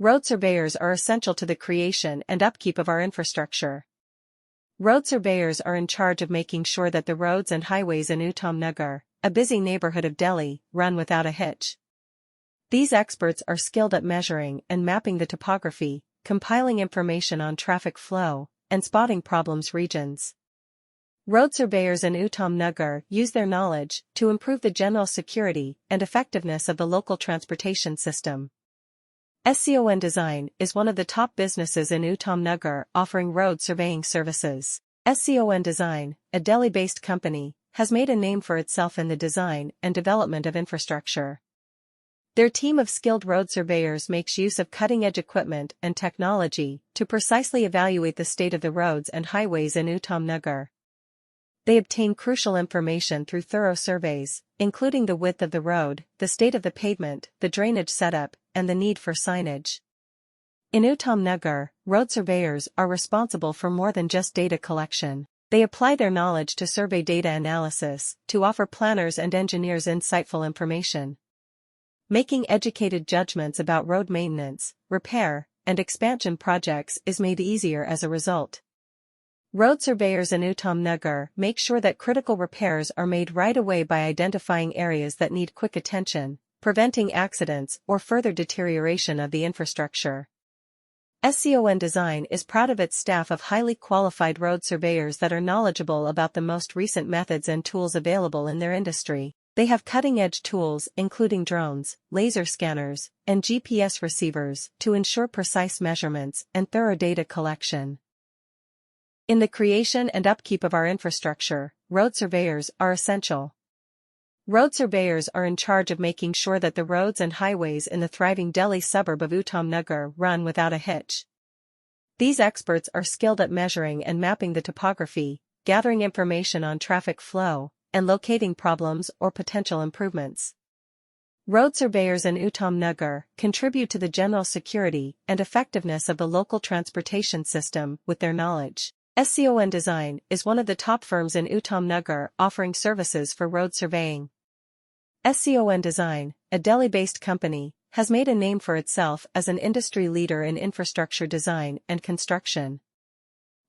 Road surveyors are essential to the creation and upkeep of our infrastructure. Road surveyors are in charge of making sure that the roads and highways in Uttam Nagar, a busy neighborhood of Delhi, run without a hitch. These experts are skilled at measuring and mapping the topography, compiling information on traffic flow, and spotting problems regions. Road surveyors in Uttam Nagar use their knowledge to improve the general security and effectiveness of the local transportation system. SCON Design is one of the top businesses in Uttam Nagar offering road surveying services. SCON Design, a Delhi-based company, has made a name for itself in the design and development of infrastructure. Their team of skilled road surveyors makes use of cutting-edge equipment and technology to precisely evaluate the state of the roads and highways in Uttam Nagar. They obtain crucial information through thorough surveys, including the width of the road, the state of the pavement, the drainage setup, and the need for signage. In Uttam Nagar, road surveyors are responsible for more than just data collection. They apply their knowledge to survey data analysis to offer planners and engineers insightful information. Making educated judgments about road maintenance, repair, and expansion projects is made easier as a result. Road surveyors in Uttam Nagar make sure that critical repairs are made right away by identifying areas that need quick attention, preventing accidents or further deterioration of the infrastructure. SCON Design is proud of its staff of highly qualified road surveyors that are knowledgeable about the most recent methods and tools available in their industry. They have cutting-edge tools including drones, laser scanners, and GPS receivers to ensure precise measurements and thorough data collection. In the creation and upkeep of our infrastructure, road surveyors are essential. Road surveyors are in charge of making sure that the roads and highways in the thriving Delhi suburb of Uttam Nagar run without a hitch. These experts are skilled at measuring and mapping the topography, gathering information on traffic flow, and locating problems or potential improvements. Road surveyors in Uttam Nagar contribute to the general security and effectiveness of the local transportation system with their knowledge. SCON Design is one of the top firms in Uttam Nagar offering services for road surveying. SCON Design, a Delhi-based company, has made a name for itself as an industry leader in infrastructure design and construction.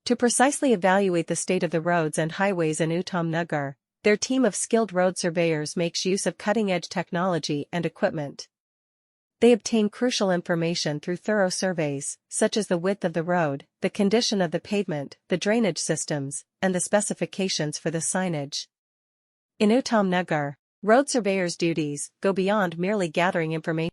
To precisely evaluate the state of the roads and highways in Uttam Nagar, their team of skilled road surveyors makes use of cutting-edge technology and equipment. They obtain crucial information through thorough surveys, such as the width of the road, the condition of the pavement, the drainage systems, and the specifications for the signage. In Uttam Nagar, road surveyors' duties go beyond merely gathering information.